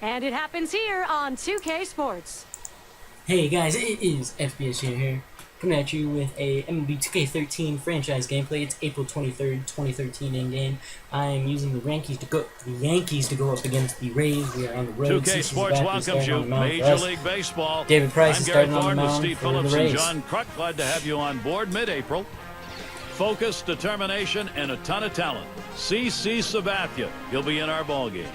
And it happens here on 2K Sports. Hey guys, it is FBS here, coming at you with a MLB 2K13 franchise gameplay. It's April 23rd, 2013 in game. I am using the Yankees to go up against the Rays. We are on the road. 2K Sports welcomes you. Major League Baseball. David Price is Garrett starting on the Thornton with mound Steve for the Phillips Rays. and John Kruk. Glad to have you on board mid-April. Focus, determination, and a ton of talent. CC Sabathia. He'll be in our ball game.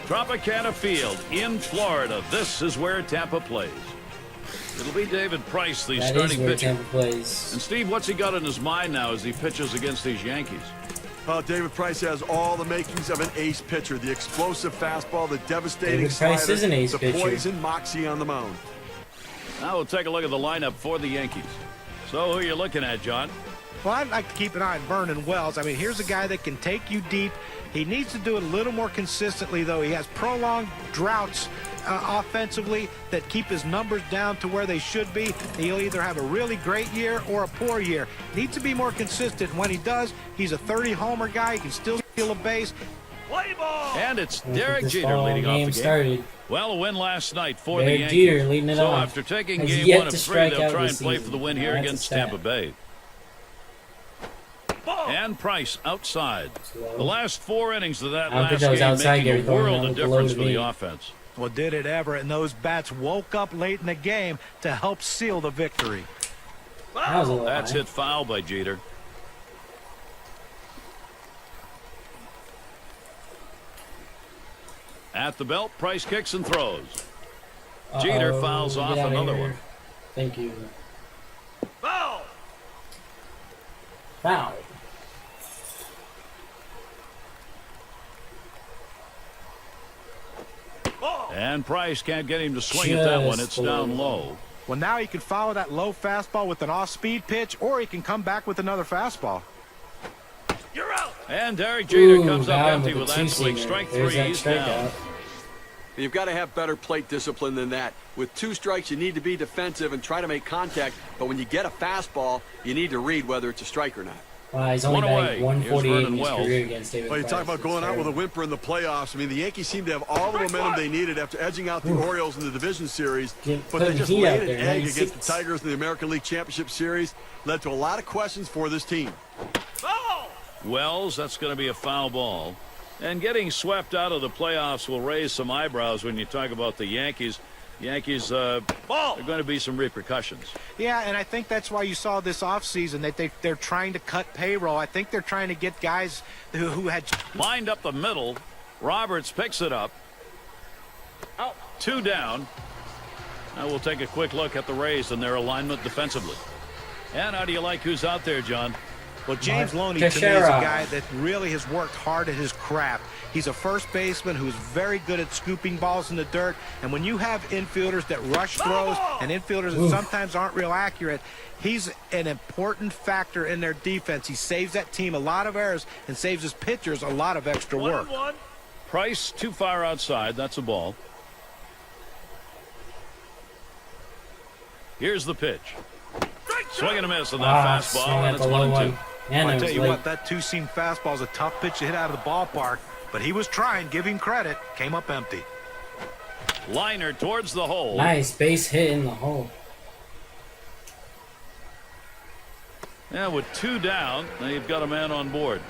Tropicana Field in Florida. This is where Tampa plays. It'll be David Price, the starting pitcher. Tampa plays. And Steve, what's he got in his mind now as he pitches against these Yankees? David Price has all the makings of an ace pitcher. The explosive fastball, the devastating David Price slider, is an ace the pitcher. poison moxie on the mound. Now we'll take a look at the lineup for the Yankees. So who are you looking at, John? Well, I'd like to keep an eye on Vernon Wells. I mean, here's a guy that can take you deep. He needs to do it a little more consistently, though. He has prolonged droughts offensively that keep his numbers down to where they should be. He'll either have a really great year or a poor year. Needs to be more consistent. When he does, he's a 30-homer guy. He can still steal a base. Play ball! And it's Derek Jeter leading off the game. Started. Well, a win last night for Derek the Yankees. Jeter leading it so off. After taking Has game yet 1 of to 3, strike they'll out try this and play season. for the win here That's a against stat. Tampa Bay. And Price outside. The last 4 innings of that last game outside, making a world of difference for me. the offense. Well, did it ever, and those bats woke up late in the game to help seal the victory. That was a little That's high. hit foul by Jeter. At the belt, Price kicks and throws. Jeter fouls off Get out of another here. one. Thank you. Foul! Foul. And Price can't get him to swing at that one. It's down low. Well, now he can follow that low fastball with an off-speed pitch, or he can come back with another fastball. You're out. And Derek Jeter Ooh, comes up got him empty with with the that swing. two-seamer. Strike There's 3, that he's down. strikeout. You've got to have better plate discipline than that. With 2 strikes, you need to be defensive and try to make contact. But when you get a fastball, you need to read whether it's a strike or not. He's only One away. batting 148 Here's in his Vernon career Wells. against David Well, you Price. talk about going out with a whimper in the playoffs. I mean, the Yankees seem to have all the momentum they needed after edging out the Orioles in the division series. But they just heat out laid an there, egg 96. against the Tigers in the American League Championship Series. Led to a lot of questions for this team. Wells, that's going to be a foul ball. And getting swept out of the playoffs will raise some eyebrows when you talk about the Yankees. Yankees, are going to be some repercussions. Yeah, and I think that's why you saw this offseason that they're trying to cut payroll. I think they're trying to get guys who had... Lined up the middle. Roberts picks it up. Out. 2 down. Now we'll take a quick look at the Rays and their alignment defensively. And how do you like who's out there, John? Well, James Loney, to me, is a guy that really has worked hard at his craft. He's a first baseman who's very good at scooping balls in the dirt. And when you have infielders that rush throws and infielders that sometimes aren't real accurate, he's an important factor in their defense. He saves that team a lot of errors and saves his pitchers a lot of extra work. Price too far outside. That's a ball. Here's the pitch. Swing and a miss on that fastball, and it's 1-2. I tell you what, that 2-seam fastball is a tough pitch to hit out of the ballpark, but he was trying. Give him credit. Came up empty. Liner towards the hole. Nice base hit in the hole. Yeah, with 2 down, now you've got a man on board.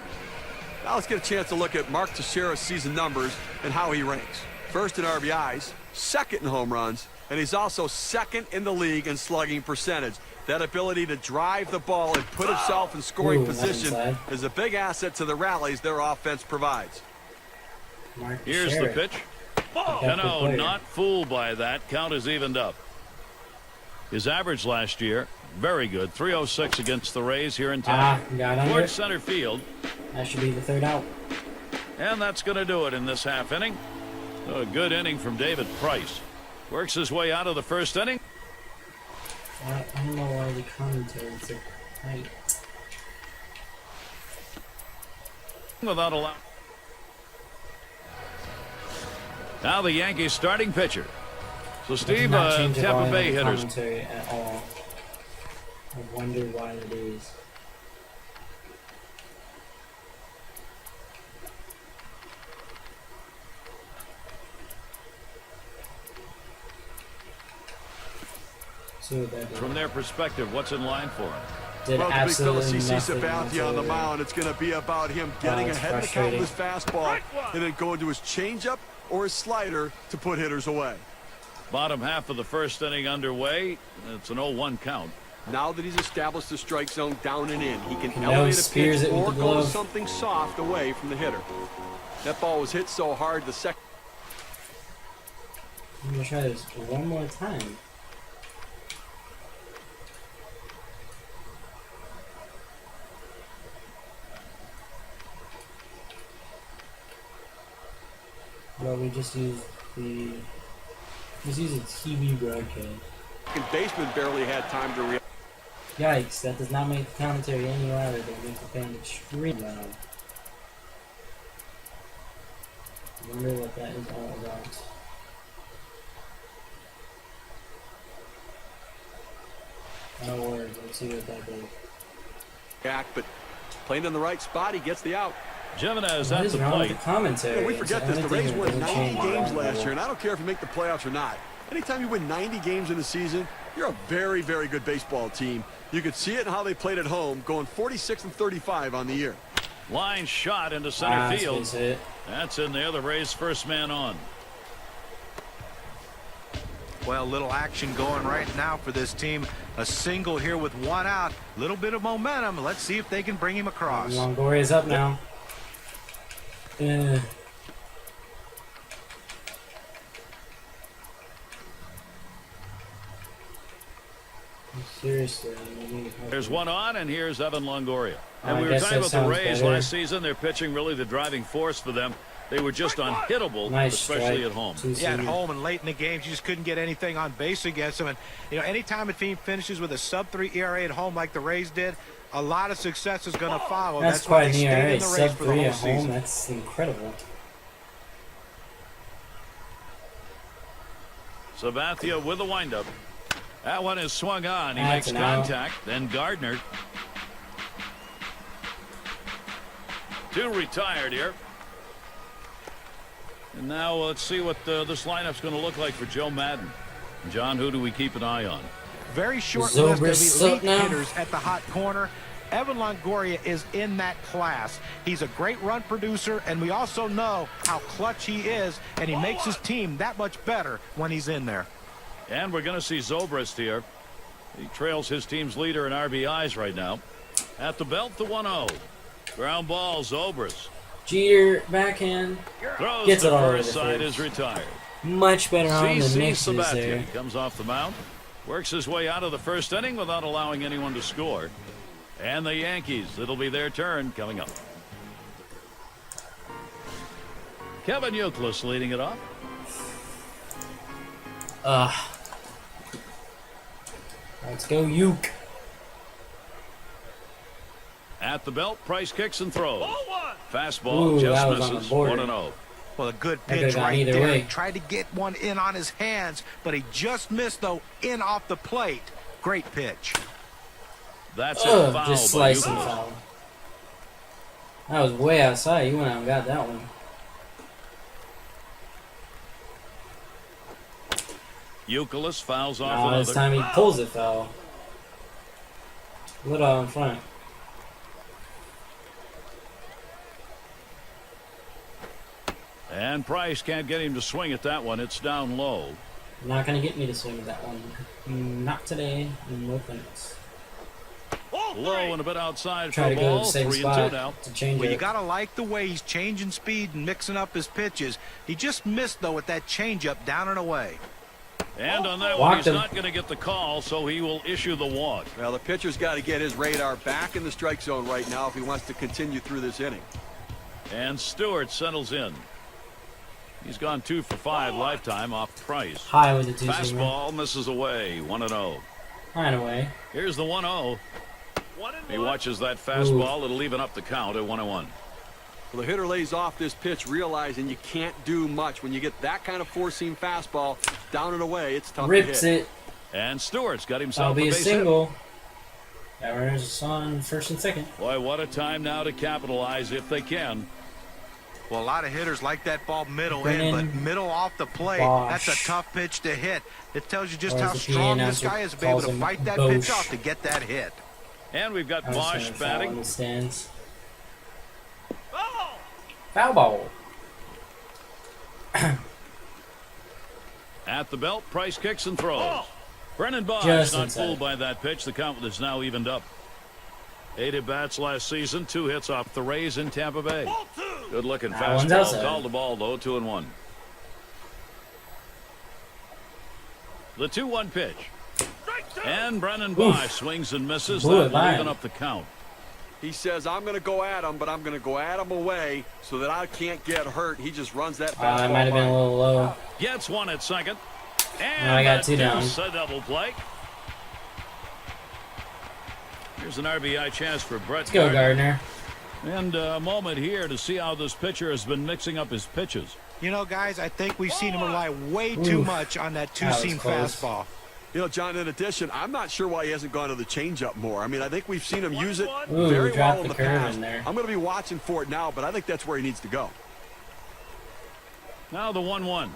Now let's get a chance to look at Mark Teixeira's season numbers and how he ranks. First in RBIs, second in home runs, and he's also second in the league in slugging percentage. That ability to drive the ball and put himself in scoring position is a big asset to the rallies their offense provides. Here's the pitch. Cano not fooled by that. Count is evened up. His average last year, very good. 306 against the Rays here in town. Towards center field. That should be the 3rd out. And that's going to do it in this half inning. A good inning from David Price. Works his way out of the 1st inning. I don't know why the commentary is so tight. Without a Now the Yankees starting pitcher. So Steve, Tampa Bay hitters. Commentary at all. I wonder why it is. See what that did. From their perspective, what's in line for him? Did Well, the big fella absolutely CC nothing Sabathia on the whatsoever. mound. It's going to be about him getting it's ahead of the count with his frustrating. fastball and then going to his changeup or his slider to put hitters away. Bottom half of the first inning underway. It's an 0-1 count. Now that he's established the strike zone down and in, he can Now he elevate a spears pitch it with or the go to glove. something soft away from the hitter. That ball was hit so hard the second. I'm gonna try this one more time. Well, we just use a TV broadcast. The baseman barely had time to react. Yikes, that does not make the commentary any louder. That makes the fan extremely loud. I wonder what that is all about. Oh, word. Let's see what that does. But playing in the right spot, he gets the out. Jimenez What at is the wrong with plate. the commentary? We It's forget this. only The thing Rays that won doesn't 90 change games around last the year, and I don't care if you make the playoffs or not. Anytime you win 90 games in a season, you're a very, very good baseball team. You could see it in how they played at home, going 46-35 on the year. Line shot into center field. That's it. That's in there. The Rays' first man on. Well, little action going right now for this team. A single here with one out. Little bit of momentum. Let's see if they can bring him across. Longoria's up now. Seriously. There's one on, and here's Evan Longoria. And I we were guess talking that about the sounds Rays better. last season. They're pitching really the driving force for them. They were just unhittable, Nice especially strike. at home. Yeah, at home and late in the games, you just couldn't get anything on base against them. And, you know, anytime a team finishes with a sub-3 ERA at home like the Rays did, a lot of success is going to follow. That's why quite they an stayed ERA. in the race for the Sub-3 whole at home. season. That's incredible. Sabathia with the windup. That one is swung on. He That's makes an out. contact. Then Gardner. Two retired here. And now let's see what this lineup's going to look like for Joe Madden. John, who do we keep an eye on? Very short Zobrist list of elite up now. hitters at the hot corner. Evan Longoria is in that class. He's a great run producer, and we also know how clutch he is, and he makes his team that much better when he's in there. And we're going to see Zobrist here. He trails his team's leader in RBIs right now. At the belt, the 1-0. Ground ball, Zobrist. Jeter backhand. Throws Gets to it all over first the side, field. is retired. Much better on the CC Knicks is Sabathia there. comes off the mound. Works his way out of the first inning without allowing anyone to score. And the Yankees, it'll be their turn coming up. Kevin Youkilis leading it off. Let's go, Uke. At the belt, Price kicks and throws. Fastball Ooh, just that was on the misses. border. 1-0. Well, a good That pitch could've gone right either there. way. He tried to get one in on his hands, but he just missed, though, in off the plate. Great pitch. That's a foul Just by slicing Youkilis. foul. That was way outside. You went out and got that one. Youkilis fouls off Now this another. time he pulls it foul. Little out in front. And Price can't get him to swing at that one. It's down low. Not gonna get me to swing at that one. Not today. No thanks. Low and a bit outside Try for to the go to ball. the same 3-2 spot now. to change Well, you it. got to like the way he's changing speed and mixing up his pitches. He just missed, though, with that changeup down and away. And on that one, Walked he's him. not going to get the call, so he will issue the walk. Well, the pitcher's got to get his radar back in the strike zone right now if he wants to continue through this inning. And Stewart settles in. He's gone 2 for 5 lifetime off Price. High with the two-seamer. Fastball misses away. 1-0. High and away. Here's the 1-0. He watches that fastball. It'll even up the count at 1-1. Well, the hitter lays off this pitch, realizing you can't do much. When you get that kind of four-seam fastball down and away, it's tough Rips to hit. it. And Stewart's got himself That'll be a base hit. single. That runner's on first and second. Boy, what a time now to capitalize if they can. Well, a lot of hitters like that ball middle Brennan in, but middle off the plate, Bosch. that's a tough pitch to hit. It tells you just Or how as the strong PA this guy is to be able calls to him, fight that Bosch. pitch off to get that hit. And we've got I was Bosch trying to foul in batting. the stands. Foul ball. At the belt, Price kicks and throws. Brennan Bosch Just not inside. fooled by that pitch. The count is now evened up. 8 at-bats last season, 2 hits off the Rays in Tampa Bay. Good-looking That one's fastball. outside. Called the ball, though, 2-1. The 2-1 pitch. And Brennan Bosch swings and misses. Blew it That by leaving him. up the count. He says, I'm going to go at him, but I'm going to go at him away so that I can't get hurt. He just runs that It fastball might have been a by. little low. Gets one at second. And No, I got that 2 down. is a double play. Here's an RBI chance for Brett Let's go, Gardner. And a moment here to see how this pitcher has been mixing up his pitches. You know, guys, I think we've seen him rely way too Oof. much on that That was two-seam close. fastball. You know, John, in addition, I'm not sure why he hasn't gone to the changeup more. I mean, I think we've seen him use it Ooh, very dropped well in the the curve past. in there. I'm going to be watching for it now, but I think that's where he needs to go. Now the 1-1.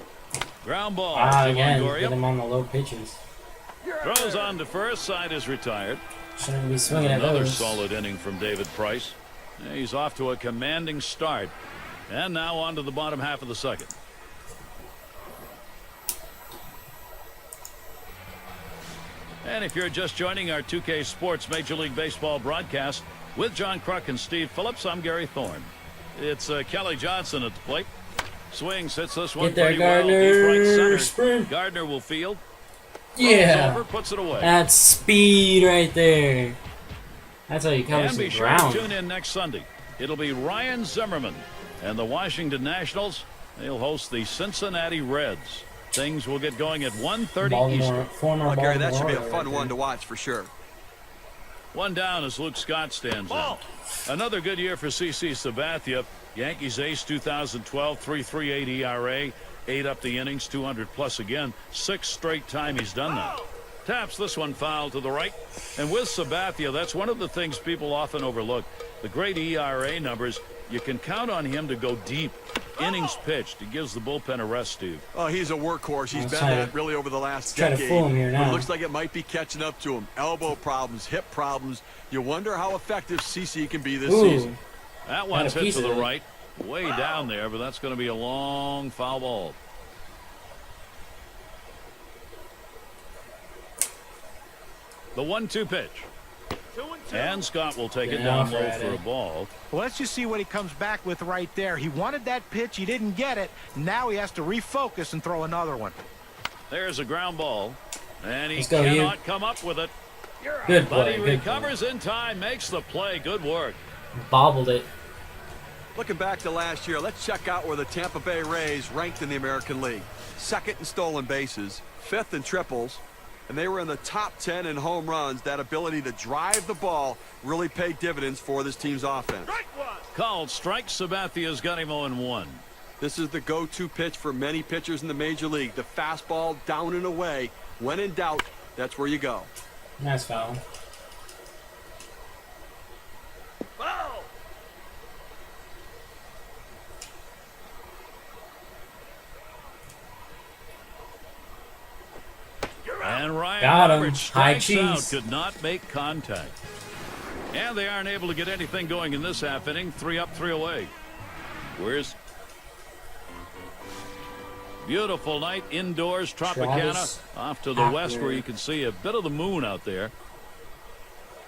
Ground ball to Again, Longoria. get him on the low pitches. Throws on to first. Side is retired. Shouldn't be swinging at Another those. solid inning from David Price. He's off to a commanding start. And now on to the bottom half of the second. And if you're just joining our 2K Sports Major League Baseball broadcast with John Kruk and Steve Phillips, I'm Gary Thorne. It's Kelly Johnson at the plate. Swings, hits this one Get there, pretty well. Gardner. Deep right center. Sprint. Gardner will field. Yeah. Over, puts it away. That's speed right there. That's how you cover And be some sure ground. to tune in next Sunday. It'll be Ryan Zimmerman and the Washington Nationals. They'll host the Cincinnati Reds. Things will get going at 1:30 Baltimore, Eastern. former Well, Gary, that should be a Baltimore fun one to watch for sure. One down as Luke Scott stands in. Another good year for CC Sabathia. Yankees ace 2012, 3.38 ERA, 8 up the innings, 200 plus again. 6th straight time he's done that. Taps this one foul to the right. And with Sabathia, that's one of the things people often overlook. The great ERA numbers, you can count on him to go deep. Innings pitched. He gives the bullpen a rest, Steve. Oh, he's a workhorse. He's Let's been try that to- really over the last try to decade. fool him here But now. it looks like it might be catching up to him. Elbow problems, hip problems. You wonder how effective CC can be this Ooh. season. That one's Got a hit piece to the of it. right. Way down there, but that's going to be a long foul ball. The 1-2 pitch. And Scott will take it Yeah, down low Friday. for a ball. Well, let's just see what he comes back with right there. He wanted that pitch. He didn't get it. Now he has to refocus and throw another one. There's a ground ball. And he Let's go, you. cannot come up with it. Good But play. he Good play. recovers in time, makes the play. Good work. Bobbled it. Looking back to last year, let's check out where the Tampa Bay Rays ranked in the American League. 2nd in stolen bases, 5th in triples, and they were in the top 10 in home runs. That ability to drive the ball really paid dividends for this team's offense. Called strike. Sabathia's got him 0-1. This is the go-to pitch for many pitchers in the major league. The fastball down and away. When in doubt, that's where you go. Nice foul. And Ryan Got him. Roberts High strikes out, cheese. could not make contact. And they aren't able to get anything going in this half inning. 3 up, 3 away. Where's beautiful night indoors, Tropicana, Travis off to the Hafner. west where you can see a bit of the moon out there.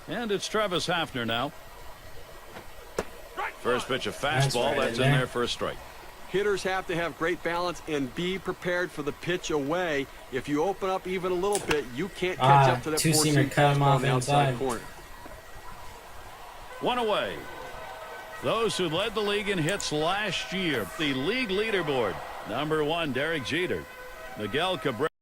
And it's Travis Hafner now. First pitch, a fastball. right That's in in there. there for a strike. Hitters have to have great balance and be prepared for the pitch away. If you open up even a little bit, you can't catch up to that two-seamer four-seam cut him fastball off on the outside inside. corner. 1 away. Those who led the league in hits last year, the league leaderboard. Number 1, Derek Jeter. Miguel Cabrera.